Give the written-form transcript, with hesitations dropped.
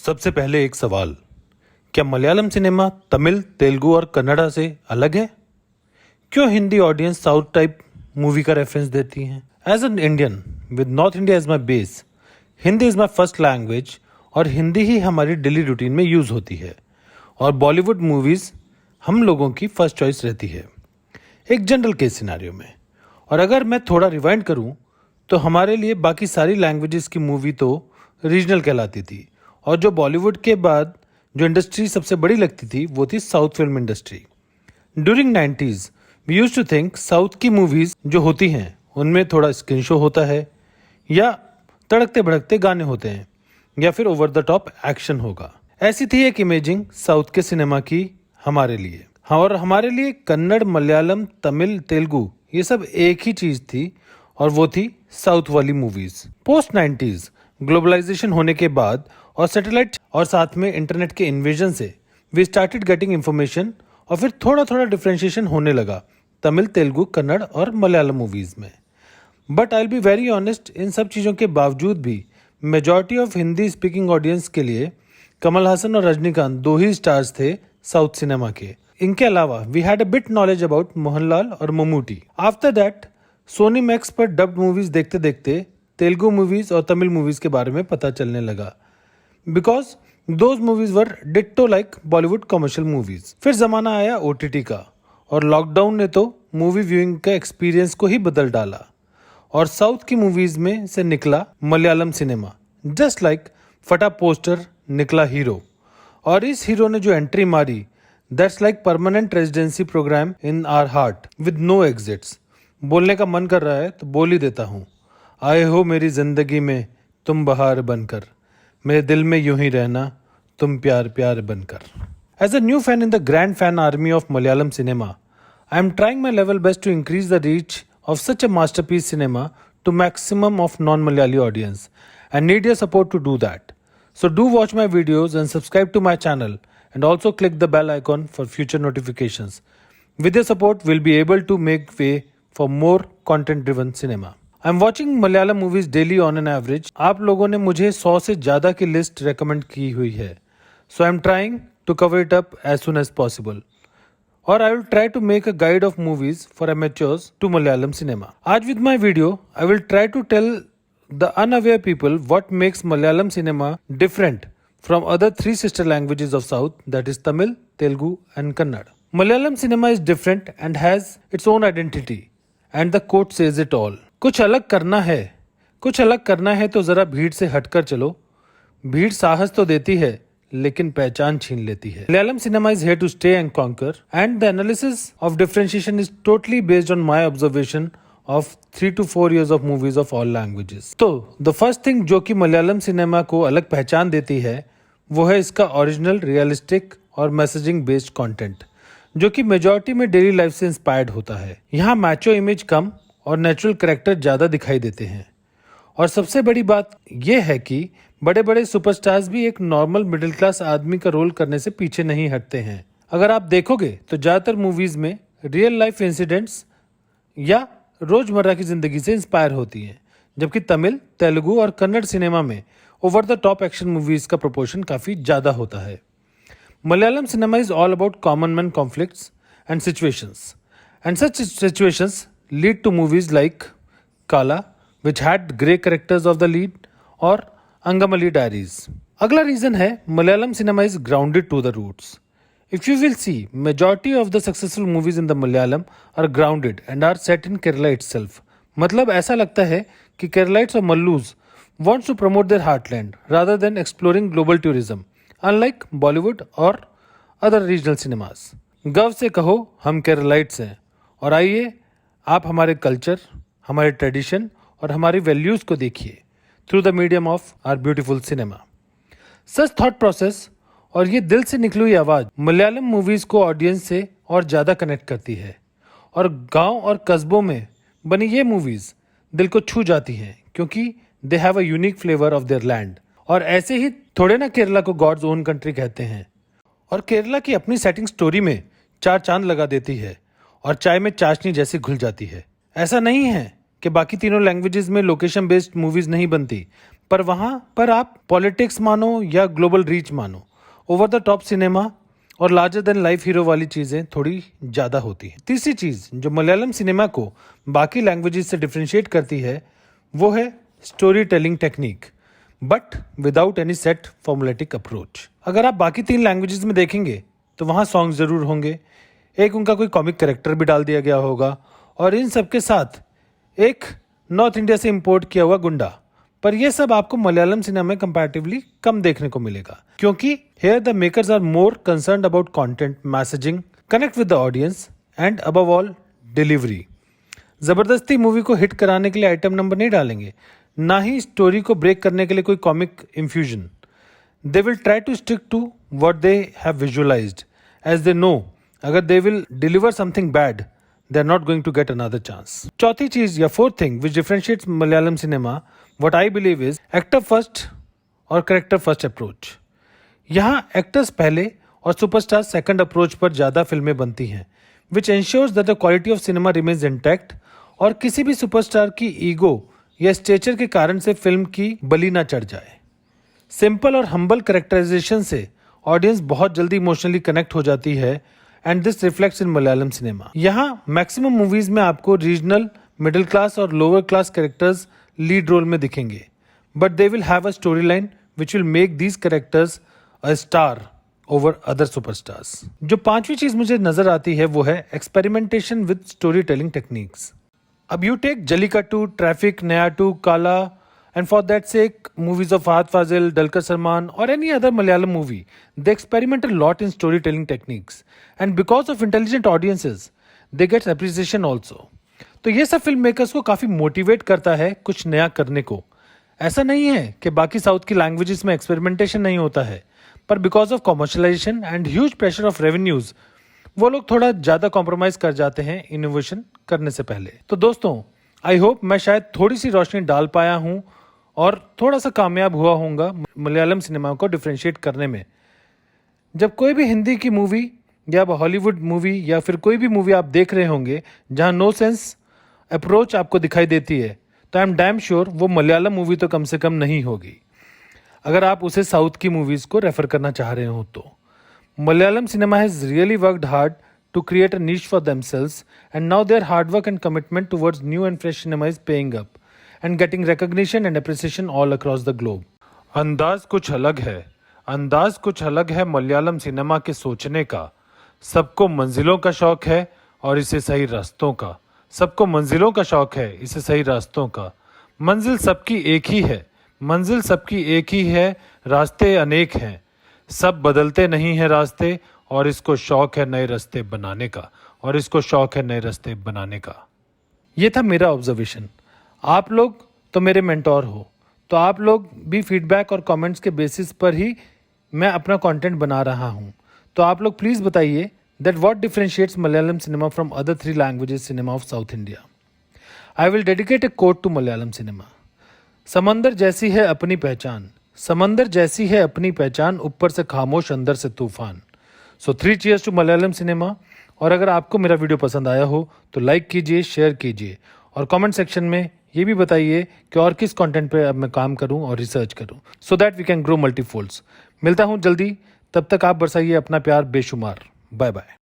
सबसे पहले एक सवाल, क्या मलयालम सिनेमा तमिल, तेलुगु और कन्नड़ा से अलग है? क्यों Hindi audience south type movie का रेफरेंस देती है? As an Indian with north India as my base, Hindi is my first language और हिंदी ही हमारी डेली रूटीन में यूज होती है और बॉलीवुड मूवीज हम लोगों की फर्स्ट चॉइस रहती है एक जनरल केस सिनेरियो में। और अगर मैं थोड़ा रिवाइंड करूं तो हमारे लिए बाकी सारी लैंग्वेजेस की मूवी तो रीजनल कहलाती थी और जो बॉलीवुड के बाद जो इंडस्ट्री सबसे बड़ी लगती थी वो थी south film industry. During 90s we use to think south की मूवीज जो होती हैं उनमें थोड़ा स्क्रीन शो होता है या तड़कते भड़कते गाने होते हैं या फिर ओवर द टॉप एक्शन होगा। ऐसी थी एक इमेजिंग साउथ के सिनेमा की हमारे लिए। हाँ, और हमारे लिए कन्नड़, मलयालम, तमिल, तेलुगु ये सब एक ही चीज थी और वो थी साउथ वाली मूवीज। पोस्ट 90s ग्लोबलाइजेशन होने के बाद और सैटेलाइट और साथ में इंटरनेट के इन्वेजन से वी स्टार्टेड गेटिंग इन्फॉर्मेशन और फिर थोड़ा थोड़ा डिफ्रेंशिएशन होने लगा तमिल, तेलुगु, कन्नड़ और मलयालम मूवीज में। But I will be very honest, इन सब चीज़ों के बावजूद भी majority of Hindi speaking audience के लिए कमल हासन और रजनीकांत दो ही स्टार्स थे साउथ सिनेमा के। इनके अलावा we had a bit knowledge about Mohanlal और Mammootty. After that Sony Max पर डब्ड मूवीज देखते देखते तेलुगु मूवीज और तमिल मूवीज के बारे में पता चलने लगा because those movies were ditto like Bollywood commercial movies. फिर जमाना आया OTT का और लॉकडाउन ने तो मूवी व्यूइंग का एक्सपीरियंस को ही बदल डाला और साउथ की मूवीज में से निकला Malayalam cinema. Just like Phata Poster Nikla Hero और इस हीरो ने जो एंट्री मारी that's like permanent residency programme in our heart with no exits. बोलने का मन कर रहा है तो बोल ही देता हूँ, आए हो मेरी जिंदगी में तुम बहार बनकर, मेरे दिल में यूं ही रहना तुम प्यार प्यार बनकर। As a new fan in the grand fan army of Malayalam cinema, I am trying my level best to increase the reach of such a masterpiece cinema to maximum of non-Malayali audience and need your support to do that. So do watch my videos and subscribe to my channel and also click the bell icon for future notifications. With your support, we'll be able to make way for more content-driven cinema. I'm watching Malayalam movies daily on an average. आप लोगों ने मुझे 100 से ज़्यादा की list recommend की हुई है. So I'm trying to cover it up as soon as possible. और I will try to make a guide of movies for amateurs to Malayalam cinema. आज with my video, I will try to tell the unaware people what makes Malayalam cinema different from other three sister languages of South, that is Tamil, Telugu and Kannada. Malayalam cinema is different and has its own identity and the quote says it all. कुछ अलग करना है तो जरा भीड़ से हटकर चलो। भीड़ साहस तो देती है लेकिन पहचान छीन लेती है। Malayalam cinema is here to stay and conquer and the analysis of differentiation is totally based on my observation of 3 to 4 years of movies of all languages. तो द फर्स्ट थिंग जो कि मलयालम सिनेमा को अलग पहचान देती है वो है इसका ओरिजिनल, रियलिस्टिक और मैसेजिंग बेस्ड कंटेंट जो कि मेजॉरिटी में डेली लाइफ से इंस्पायर्ड होता है। यहाँ मैचो इमेज कम और नेचुरल कैरेक्टर ज्यादा दिखाई देते हैं और सबसे बड़ी बात यह है कि बड़े बड़े सुपरस्टार्स भी एक नॉर्मल मिडिल क्लास आदमी का रोल करने से पीछे नहीं हटते हैं। अगर आप देखोगे तो ज्यादातर मूवीज में रियल लाइफ इंसिडेंट्स या रोजमर्रा की जिंदगी से इंस्पायर होती हैं, जबकि तमिल, तेलुगु और कन्नड़ सिनेमा में over the top action movies का प्रोपोर्शन काफी ज्यादा होता है। Malayalam cinema is all about common man conflicts and situations and such situations lead to movies like Kaala which had great characters of the lead और अंगमली डायरीज। अगला reason है Malayalam cinema is grounded to the roots. If you will see majority of the successful movies in the Malayalam are grounded and are set in Kerala itself. मतलब ऐसा लगता है कि केरलाइट्स और Mallus wants to promote their heartland rather than exploring global tourism unlike Bollywood और other regional cinemas. गर्व से कहो हम केरलाइट्स हैं और आइए आप हमारे कल्चर, हमारे ट्रेडिशन और हमारी वैल्यूज को देखिए through the medium of our beautiful cinema. Such thought process और ये दिल से निकली हुई आवाज मलयालम मूवीज को ऑडियंस से और ज्यादा कनेक्ट करती है और गांव और कस्बों में बनी ये मूवीज दिल को छू जाती हैं क्योंकि they have a unique flavour of their land. और ऐसे ही थोड़े ना केरला को गॉड्स ओन कंट्री कहते हैं और केरला की अपनी सेटिंग स्टोरी में 4 चांद लगा देती है और चाय में चाशनी जैसी घुल जाती है। ऐसा नहीं है कि बाकी तीनों लैंग्वेजेस में लोकेशन बेस्ड मूवीज नहीं बनती, पर वहां पर आप पॉलिटिक्स मानो या ग्लोबल रीच मानो, ओवर द टॉप सिनेमा और लार्जर देन लाइफ हीरो वाली चीजें थोड़ी ज्यादा होती हैं। तीसरी चीज जो मलयालम सिनेमा को बाकी लैंग्वेजेस से डिफरेंशिएट करती है वो है story telling technique, but without any set formulatic approach. अगर आप बाकी 3 लैंग्वेजेस में देखेंगे तो वहां सॉन्ग जरूर होंगे, एक उनका कोई कॉमिक कैरेक्टर भी डाल दिया गया होगा और इन सब के साथ एक नॉर्थ इंडिया से इंपोर्ट किया हुआ गुंडा। पर यह सब आपको मलयालम सिनेमा में कंपैरेटिवली कम देखने को मिलेगा, क्योंकि here the makers are more concerned about content, messaging, connect with the audience and above all delivery. जबरदस्ती मूवी को हिट कराने के लिए आइटम नंबर नहीं डालेंगे, ना ही स्टोरी को ब्रेक करने के लिए कोई comic infusion. They will try to stick to what they have visualised, as they know अगर they will deliver something bad they are not going to get another chance. चौथी चीज या fourth thing which differentiates Malayalam cinema, what I believe is actor first और character first approach. यहाँ actors पहले और superstar second approach पर ज्यादा फिल्में बनती हैं, which ensures that the quality of cinema remains intact और किसी भी सुपरस्टार की ईगो या स्टेचर के कारण से फिल्म की बलि ना चढ़ जाए। सिंपल और हम्बल कैरेक्टराइजेशन से ऑडियंस बहुत जल्दी इमोशनली कनेक्ट हो जाती है and this reflects in Malayalam cinema. यहाँ मैक्सिमम मूवीज में आपको रीजनल, मिडिल क्लास और lower class characters lead role में दिखेंगे, but they will have a story line which will make these characters a star over other superstars. जो पांचवी चीज मुझे नजर आती है वो है experimentation with story telling techniques. अब you take Jallikattu, traffic, Nayattu, Kaala, and for that sake movies of Fahad Fazil, Dulquer Salman or any other Malayalam movie, they experiment a lot in storytelling techniques and because of intelligent audiences they get appreciation also. तो ये सब film makers को काफी motivate करता है कुछ नया करने को। ऐसा नहीं है कि बाकी साउथ की लैंग्वेजेस में एक्सपेरिमेंटेशन नहीं होता है, पर because of commercialisation and huge pressure of revenues वो लोग थोड़ा ज्यादा कॉम्प्रोमाइज कर जाते हैं इनोवेशन करने से पहले। तो दोस्तों, आई होप मैं शायद थोड़ी सी रोशनी डाल पाया हूं और थोड़ा सा कामयाब हुआ होऊंगा मलयालम सिनेमा को डिफरेंशिएट करने में। जब कोई भी हिंदी की मूवी या हॉलीवुड मूवी या फिर कोई भी मूवी आप देख रहे होंगे जहां नो सेंस अप्रोच आपको दिखाई देती है, तो आई एम डैम श्योर वो मलयालम मूवी तो कम से कम नहीं होगी, अगर आप उसे साउथ की मूवीज को रेफर करना चाह रहे हो तो। Malayalam cinema has really worked hard to create a niche for themselves and now their hard work and commitment towards new and fresh cinema is paying up and getting recognition and appreciation all across the globe. अंदाज कुछ अलग है Malayalam cinema के सोचने का। सबको मंजिलों का शौक है और इसे सही रास्तों का। सबको मंजिलों का शौक है, इसे सही रास्तों का। मंजिल सबकी एक ही है, रास्ते अनेक हैं। सब बदलते नहीं हैं रास्ते और इसको शौक है नए रास्ते बनाने का। ये था मेरा ऑब्जर्वेशन। आप लोग तो मेरे मेंटोर हो, तो आप लोग भी फीडबैक और कमेंट्स के बेसिस पर ही मैं अपना कंटेंट बना रहा हूं। तो आप लोग प्लीज बताइए that what differentiates Malayalam cinema from other 3 languages cinema of south India. I will dedicate a quote to Malayalam cinema. समंदर जैसी है अपनी पहचान, ऊपर से खामोश अंदर से तूफान। सो 3 चीयर्स टू मलयालम सिनेमा। और अगर आपको मेरा वीडियो पसंद आया हो तो लाइक कीजिए, शेयर कीजिए और कमेंट सेक्शन में ये भी बताइए कि और किस कंटेंट पे अब मैं काम करूं और रिसर्च करूं, so that we can grow multifolds. मिलता हूं जल्दी, तब तक आप बरसाइए अपना प्यार बेशुमार। Bye bye.